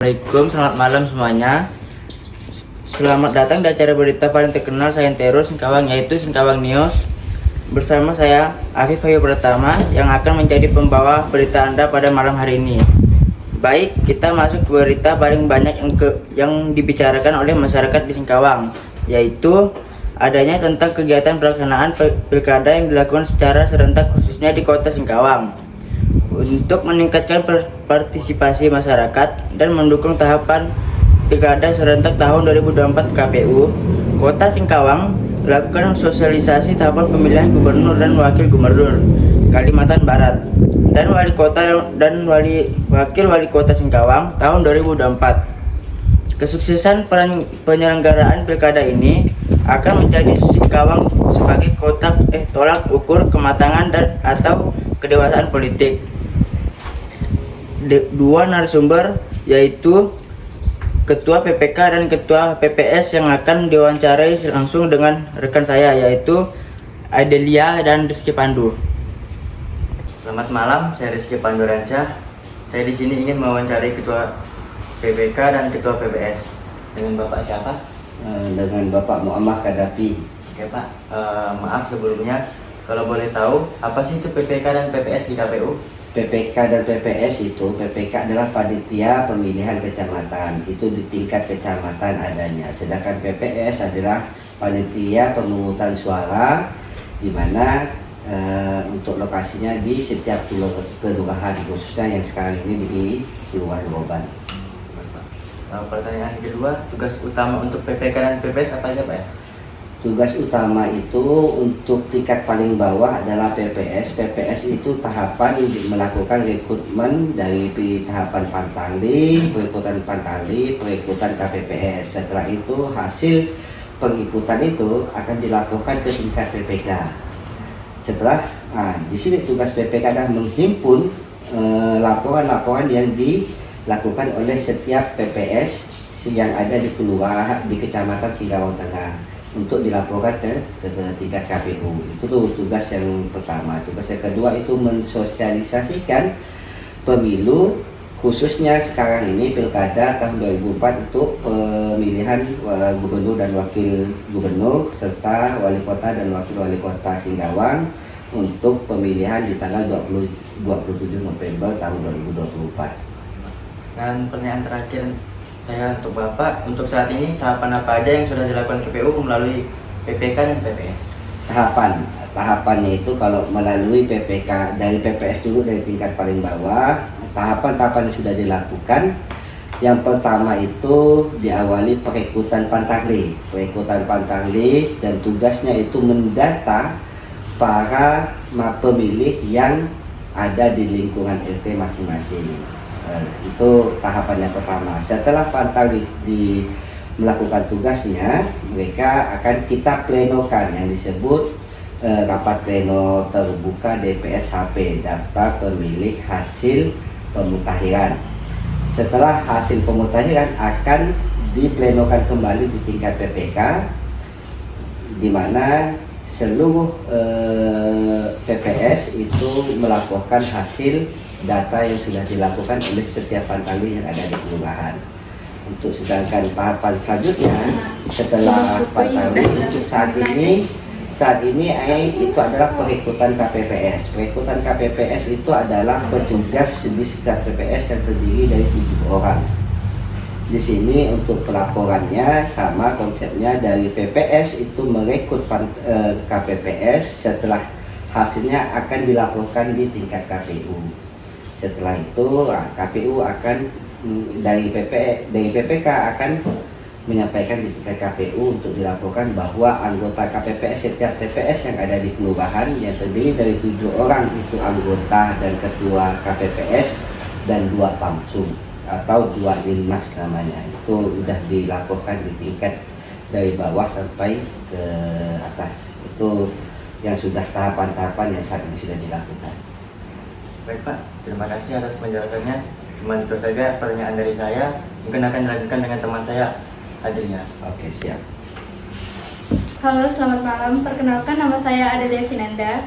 Assalamualaikum, selamat malam semuanya. Selamat datang di acara berita paling terkenal Saintero Singkawang, yaitu Singkawang News. Bersama saya Afif Ayu Pratama yang akan menjadi pembawa berita Anda pada malam hari ini. Baik, kita masuk ke berita paling banyak yang dibicarakan oleh masyarakat di Singkawang, yaitu adanya tentang kegiatan pelaksanaan pilkada yang dilakukan secara serentak khususnya di kota Singkawang. Untuk meningkatkan partisipasi masyarakat dan mendukung tahapan pilkada serentak tahun 2024 KPU, Kota Singkawang melakukan sosialisasi tahapan pemilihan gubernur dan wakil gubernur Kalimantan Barat dan wali kota dan wakil wali kota Singkawang tahun 2024. Kesuksesan penyelenggaraan pilkada ini akan menjadi Singkawang sebagai kota tolak ukur kematangan dan atau kedewasaan politik. Dua narasumber yaitu Ketua PPK dan Ketua PPS yang akan diwawancarai langsung dengan rekan saya, yaitu Adelia dan Rizky Pandu. Selamat malam, saya Rizky Pandu Ransyah. Saya di sini ingin mewawancarai Ketua PPK dan Ketua PPS. Dengan Bapak siapa? Dengan Bapak Muhammad Kadafi. Oke Pak, maaf sebelumnya, kalau boleh tahu apa sih itu PPK dan PPS di KPU? PPK dan PPS itu, PPK adalah panitia pemilihan kecamatan, itu di tingkat kecamatan adanya. Sedangkan PPS adalah panitia pemungutan suara, di mana untuk lokasinya di setiap kelurahan, khususnya yang sekarang ini di Kelurahan Goban. Pertanyaan kedua, tugas utama untuk PPK dan PPS apa aja Pak ya? Tugas utama itu untuk tingkat paling bawah adalah PPS. PPS itu tahapan melakukan rekrutmen dari tahapan Pantangli, perekrutan KPPS. Setelah itu hasil pengikutan itu akan dilaporkan ke tingkat PPK. Di sini tugas PPK adalah menghimpun laporan-laporan yang dilakukan oleh setiap PPS yang ada di kelurahan di Kecamatan Singkawang Tengah untuk dilaporkan ke tingkat KPU. Itu tugas yang pertama. Tugas yang kedua itu mensosialisasikan pemilu, khususnya sekarang ini pilkada tahun 2004 untuk pemilihan gubernur dan wakil gubernur serta wali kota dan wakil wali kota Singkawang untuk pemilihan di tanggal 27 November tahun 2024. Dan pertanyaan terakhir saya untuk Bapak, untuk saat ini tahapan apa aja yang sudah dilakukan KPU melalui PPK dan PPS? Tahapannya itu kalau melalui PPK dari PPS dulu, dari tingkat paling bawah, tahapan-tahapan yang sudah dilakukan. Yang pertama itu diawali perekrutan Pantangli dan tugasnya itu mendata para pemilih yang ada di lingkungan RT masing-masing. Itu tahapan yang pertama. Setelah Pantangli melakukan tugasnya, mereka akan kita plenokan yang disebut rapat pleno terbuka DPSHP, daftar pemilih hasil pemutahiran. Setelah hasil pemutahiran akan diplenokan kembali di tingkat PPK, di mana seluruh PPS itu melaporkan hasil data yang sudah dilakukan oleh setiap Pantangli yang ada di kelurahan. Untuk sedangkan tahapan selanjutnya setelah Pantangli untuk saat ini itu adalah perekrutan KPPS. Perekrutan KPPS itu adalah petugas di setiap TPS yang terdiri dari 7 orang. Di sini untuk pelaporannya sama konsepnya, dari PPS itu merekrut KPPS, setelah hasilnya akan dilaporkan di tingkat KPU. Setelah itu KPU akan dari PPK akan menyampaikan di tingkat KPU untuk dilaporkan bahwa anggota KPPS setiap TPS yang ada di kelurahan yang terdiri dari 7 orang itu anggota dan ketua KPPS dan 2 pamsum atau 2 linmas namanya, itu sudah dilaporkan di tingkat dari bawah sampai ke atas. Itu yang sudah tahapan-tahapan yang saat ini sudah dilakukan. Baik Pak, terima kasih atas penjelasannya. Cuma itu saja pertanyaan dari saya. Mungkin akan dilanjutkan dengan teman saya, Adelia. Oke, siap. Halo, selamat malam. Perkenalkan, nama saya Adelia Finanda.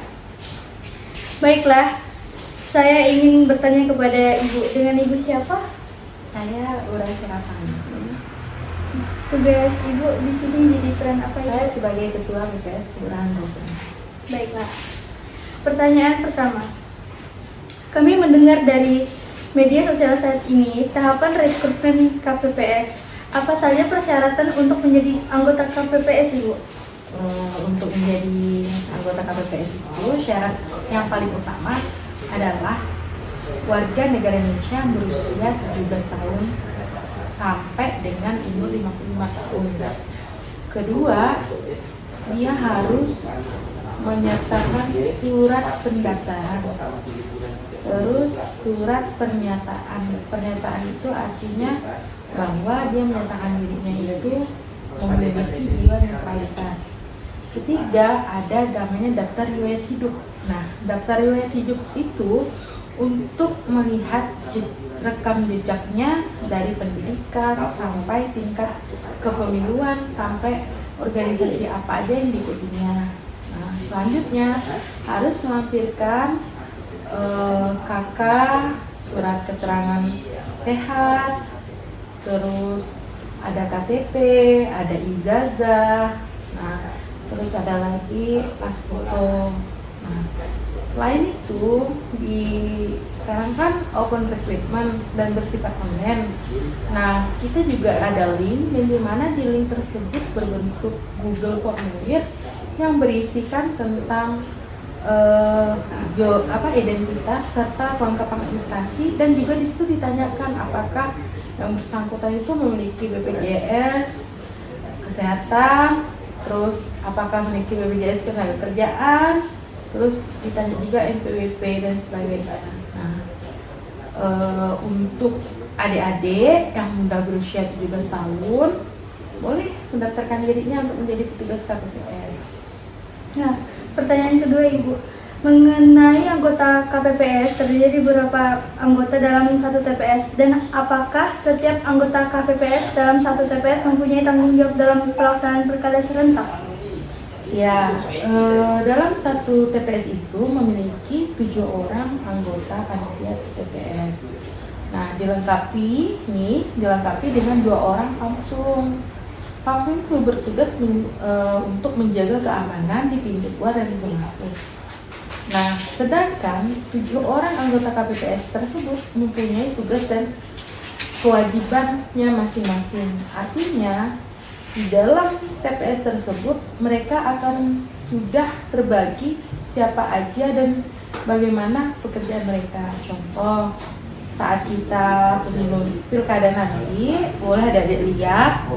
Baiklah, saya ingin bertanya kepada Ibu. Dengan Ibu siapa? Saya Urai Kerapan. Tugas Ibu di sini jadi peran apa ya? Saya sebagai Ketua BPS Kelurahan Bogor. Baiklah. Pertanyaan pertama. Kami mendengar dari media sosial saat ini tahapan rekrutmen KPPS. Apa saja persyaratan untuk menjadi anggota KPPS, Ibu? Untuk menjadi anggota KPPS itu syarat yang paling utama adalah warga negara Indonesia berusia 17 tahun sampai dengan umur 55 tahun. Kedua, dia harus menyertakan surat pendaftaran. Terus surat pernyataan. Pernyataan itu artinya bahwa dia menyatakan dirinya itu memiliki jiwa netralitas. Ketiga, ada namanya daftar riwayat hidup. Nah, daftar riwayat hidup itu untuk melihat rekam jejaknya dari pendidikan sampai tingkat kepemiluan sampai organisasi apa aja yang diikutinya. Nah, selanjutnya harus melampirkan KK, surat keterangan sehat, terus ada KTP, ada ijazah, nah terus ada lagi pas foto. Nah, selain itu sekarang kan open recruitment dan bersifat online. Nah, kita juga ada link dan di mana di link tersebut berbentuk Google formulir yang berisikan tentang identitas serta kelengkapan administrasi, dan juga di situ ditanyakan apakah yang bersangkutan itu memiliki BPJS kesehatan, terus apakah memiliki BPJS ketenagakerjaan, terus ditanya juga NPWP dan sebagainya. Nah, untuk adik-adik yang sudah berusia 17 tahun boleh mendaftarkan dirinya untuk menjadi petugas KPPS. Nah, pertanyaan kedua, Ibu. Mengenai anggota KPPS, terdiri berapa anggota dalam satu TPS, dan apakah setiap anggota KPPS dalam satu TPS mempunyai tanggung jawab dalam pelaksanaan pilkada serentak? Ya, dalam satu TPS itu memiliki 7 orang anggota panitia TPS. Nah, dilengkapi dengan 2 orang pamsung. Pamsung itu bertugas untuk menjaga keamanan di pintu keluar dan pintu masuk. Nah, sedangkan 7 orang anggota KPPS tersebut mempunyai tugas dan kewajibannya masing-masing. Artinya, di dalam TPS tersebut mereka akan sudah terbagi siapa aja dan bagaimana pekerjaan mereka. Contoh, saat kita pemilu pilkada nanti, boleh adik-adik lihat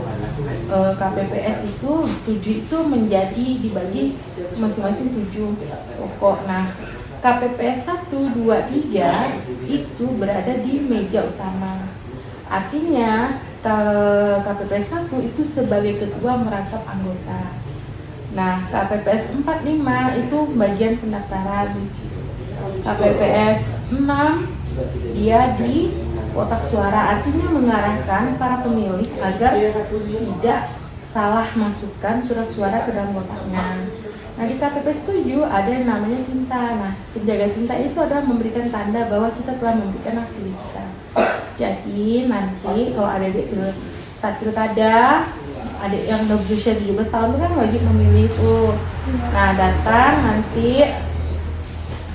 KPPS itu 7 itu menjadi dibagi masing-masing 7 pokok. Nah, KPPS 1, 2, 3 itu berada di meja utama. Artinya KPPS 1 itu sebagai ketua merangkap anggota. Nah, KPPS 4, 5 itu bagian pendaftaran. KPPS 6 dia di kotak suara, artinya mengarahkan para pemilih agar tidak salah masukkan surat suara ke dalam kotaknya. Nah, di KPPS 7 ada yang namanya tinta. Nah, penjaga tinta itu adalah memberikan tanda bahwa kita telah memberikan hak pilih kita. Jadi nanti kalau ada saat pilkada, adik yang udah berusia 17 tahun itu kan wajib memilih itu. Nah, datang nanti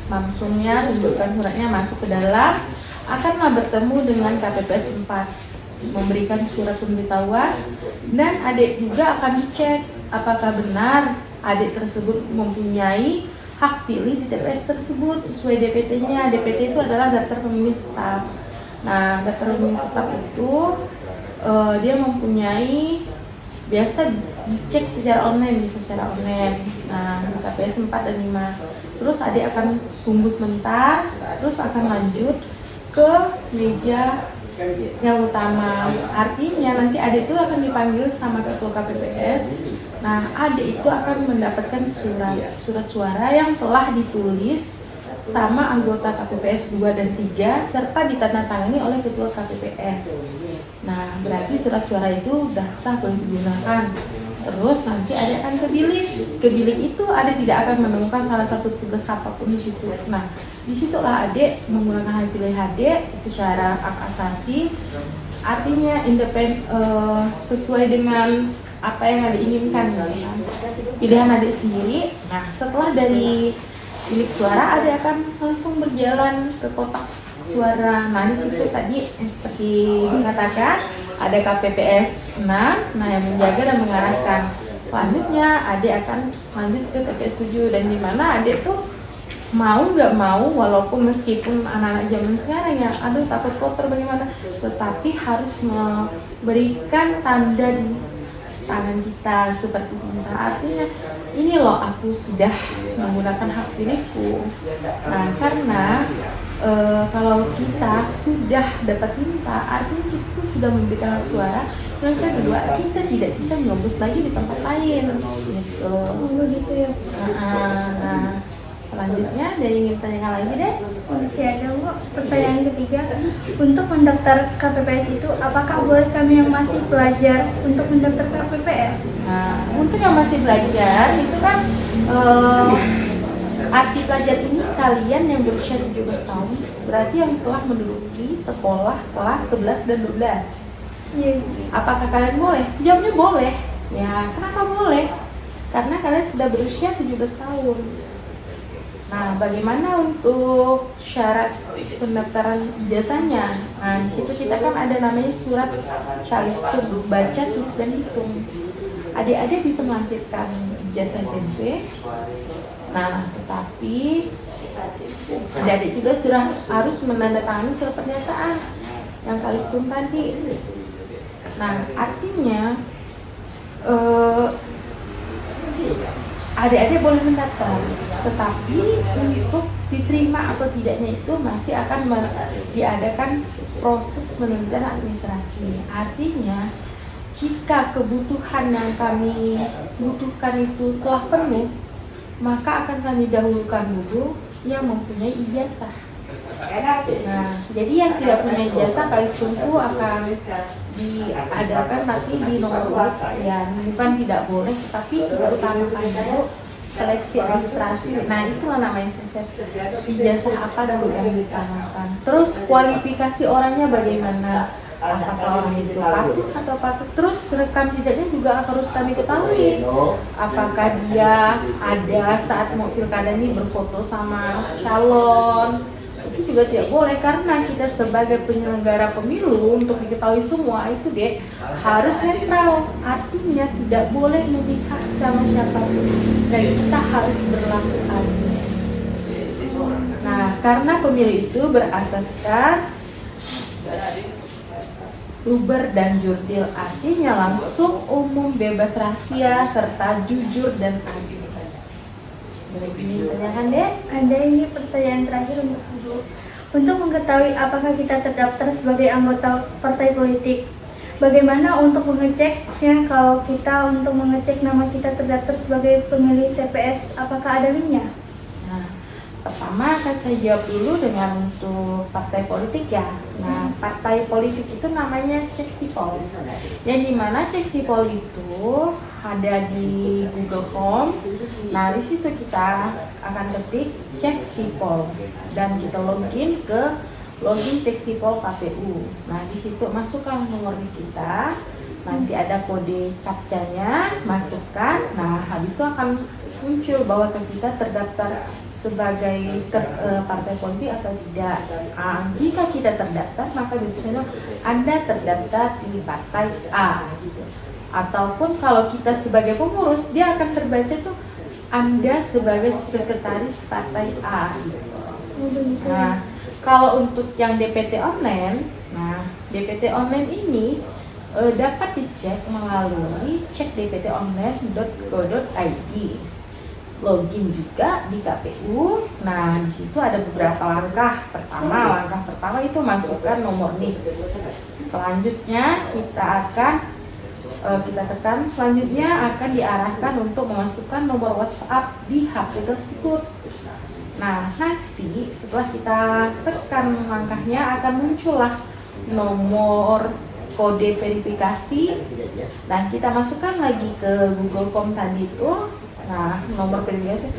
langsungnya tunjukkan suratnya, masuk ke dalam, akanlah bertemu dengan KPPS 4, memberikan surat pemberitahuan, dan adik juga akan dicek apakah benar adik tersebut mempunyai hak pilih di TPS tersebut sesuai DPT-nya. DPT itu adalah daftar pemilih tetap. Nah, daftar pemilih tetap itu dia mempunyai, biasa dicek secara online, bisa secara online. Nah, KPS 4 dan 5. Terus adik akan tunggu sebentar, terus akan lanjut ke meja yang utama. Artinya nanti adik itu akan dipanggil sama ketua KPPS. Nah, adik itu akan mendapatkan surat suara yang telah ditulis sama anggota KPPS 2 dan 3 serta ditandatangani oleh ketua KPPS. Nah, berarti surat suara itu sudah sah, boleh digunakan. Terus nanti adik akan ke bilik. Ke bilik itu adik tidak akan menemukan salah satu tugas apapun di situ. Nah, disitulah adik menggunakan hak pilih adik secara hak asasi artinya independen, sesuai dengan apa yang adik inginkan, kan? Pilihan adik sendiri. Nah, setelah dari bilik suara, adik akan langsung berjalan ke kotak suara. Nah, di situ tadi yang seperti dikatakan ada KPPS 6, nah yang menjaga dan mengarahkan. Selanjutnya adik akan lanjut ke TPS 7, dan di mana adik tuh mau nggak mau, walaupun meskipun anak-anak zaman sekarang ya, aduh takut kotor bagaimana, tetapi harus memberikan tanda di tangan kita seperti tinta. Artinya ini loh, aku sudah menggunakan hak pilihku. Nah, karena kalau kita sudah dapat tinta, artinya kita sudah memberikan hak suara. Yang kedua, kita tidak bisa nyoblos lagi di tempat lain gitu. Begitu ya. Nah, selanjutnya ada yang ingin tanyakan lagi deh? Masih ada Bu. Pertanyaan ketiga, untuk mendaftar KPPS itu apakah boleh kami yang masih belajar untuk mendaftar KPPS? Nah, untuk yang masih belajar itu kan arti pelajar ini kalian yang berusia 17 tahun, berarti yang telah menduduki sekolah kelas 11 dan 12. Iya. Apakah kalian boleh? Jawabnya boleh. Ya, kenapa boleh? Karena kalian sudah berusia 17 tahun. Nah, bagaimana untuk syarat pendaftaran ijazahnya? Nah, di situ kita kan ada namanya surat Calistung, baca, tulis, dan hitung. Adik-adik bisa melampirkan ijazah SMP. Nah, tetapi adik-adik juga sudah harus menandatangani surat pernyataan yang Calistung tadi. Nah, artinya adik-adik boleh mendaftar, tetapi untuk diterima atau tidaknya itu masih akan diadakan proses penelitian administrasi. Artinya, jika kebutuhan yang kami butuhkan itu telah penuh, maka akan kami dahulukan dulu yang mempunyai ijazah. Nah, jadi yang tidak punya ijazah Calistung akan diadakan tapi di nomor urut sekian. Bukan tidak boleh, tapi kita utamakan dulu seleksi administrasi. Nah, itulah namanya ijazah apa dulu yang diutamakan. Terus kualifikasi orangnya bagaimana? Apakah orang itu patut atau patut? Terus rekam jejaknya juga harus kami ketahui. Apakah dia ada saat mau pilkada ini berfoto sama calon? Itu juga tidak boleh, karena kita sebagai penyelenggara pemilu untuk diketahui semua itu harus netral. Artinya tidak boleh memihak sama siapapun, dan kita harus berlaku adil. Nah, karena pemilu itu berasaskan luber dan jurdil, artinya langsung, umum, bebas rahasia, serta jujur dan adil. Ini pertanyaan deh. Ada ini pertanyaan terakhir untuk Ibu. Untuk mengetahui apakah kita terdaftar sebagai anggota partai politik, bagaimana untuk mengeceknya? Kalau kita untuk mengecek nama kita terdaftar sebagai pemilih TPS, apakah ada linknya? Nah, pertama akan saya jawab dulu dengan untuk partai politik ya. Nah, partai politik itu namanya Cek Sipol. Yang dimana Cek Sipol itu ada di Google Form. Nah, di situ kita akan ketik Cek Sipol dan kita login ke login Cek Sipol KPU. Nah, di situ masukkan nomor kita. Nanti ada kode captcha-nya, masukkan. Nah, habis itu akan muncul bahwa kita terdaftar sebagai partai politik atau tidak. Jika kita terdaftar, maka di sana Anda terdaftar di partai A gitu. Ataupun kalau kita sebagai pengurus, dia akan terbaca tuh Anda sebagai sekretaris partai A gitu. Nah, kalau untuk yang DPT online, nah DPT online ini dapat dicek melalui cekdptonline.go.id. Login juga di KPU. Nah, di situ ada beberapa langkah. Langkah pertama itu masukkan nomor NIK. Selanjutnya kita tekan selanjutnya akan diarahkan untuk memasukkan nomor WhatsApp di HP tersebut. Nah, nanti setelah kita tekan langkahnya akan muncullah nomor kode verifikasi dan kita masukkan lagi ke Google Form tadi itu. Nah, nomor verifikasi,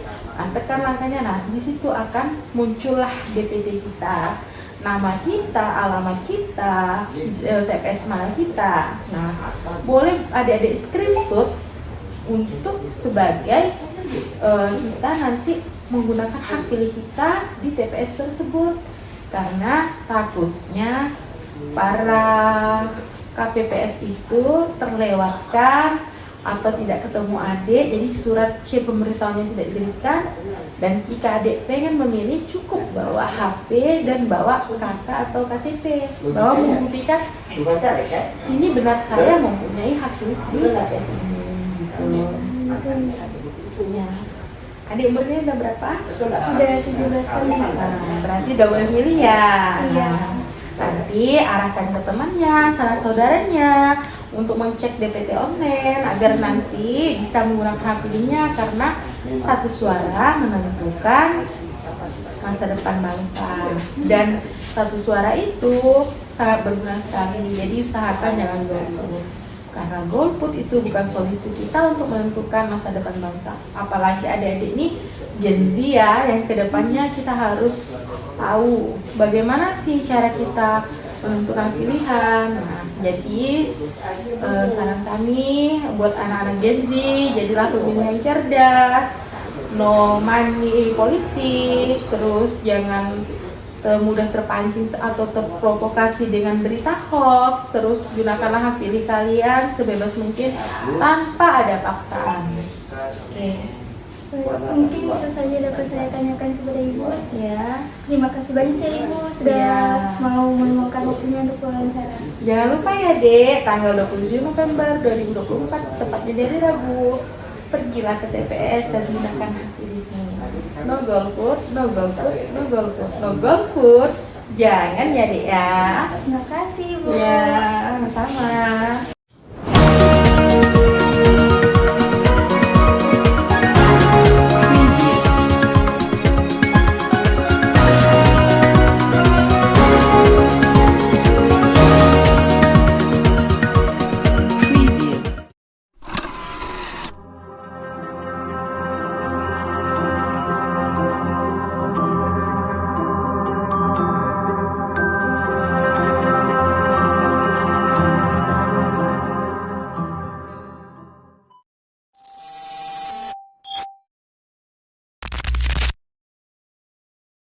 tekan langkahnya. Nah, di situ akan muncullah DPT kita. nama kita, alamat kita, TPS mana kita. Nah, boleh adik-adik screenshot untuk sebagai kita nanti menggunakan hak pilih kita di TPS tersebut. Karena takutnya para KPPS itu terlewatkan atau tidak ketemu adik, jadi surat C pemberitahuannya tidak diberikan. Dan jika adik pengen memilih, cukup bawa HP dan bawa KK atau KTP, bawa membuktikan ini benar saya mempunyai hak pilih di TPS ini. Gitu. Ya. Adik umurnya udah berapa? Sudah 17 tahun. Nah, berarti udah boleh milih ya. Iya. Nanti arahkan ke temannya, sanak saudaranya untuk mencek DPT online agar nanti bisa menggunakan hak pilihnya, karena satu suara menentukan masa depan bangsa dan satu suara itu sangat berguna sekali. Jadi usahakan jangan golput, karena golput itu bukan solusi kita untuk menentukan masa depan bangsa. Apalagi adik-adik ini Gen Z ya, yang kedepannya kita harus tahu bagaimana sih cara kita menentukan pilihan. Nah, jadi saran kami buat anak-anak Gen Z, jadilah pemilih yang cerdas, no money politik, terus jangan mudah terpancing atau terprovokasi dengan berita hoax, terus gunakanlah hak pilih kalian sebebas mungkin tanpa ada paksaan. Oke. Mungkin itu saja dapat saya tanyakan kepada Ibu. Ya. Terima kasih banyak ya Ibu sudah Ya. mau meluangkan waktunya untuk wawancara. Jangan lupa ya Dek, tanggal 27 November 2024, tepatnya dari Rabu, pergilah ke TPS dan gunakan hak pilihmu. No golput, no golput, no golput, no golput. Jangan ya Dek ya. Maka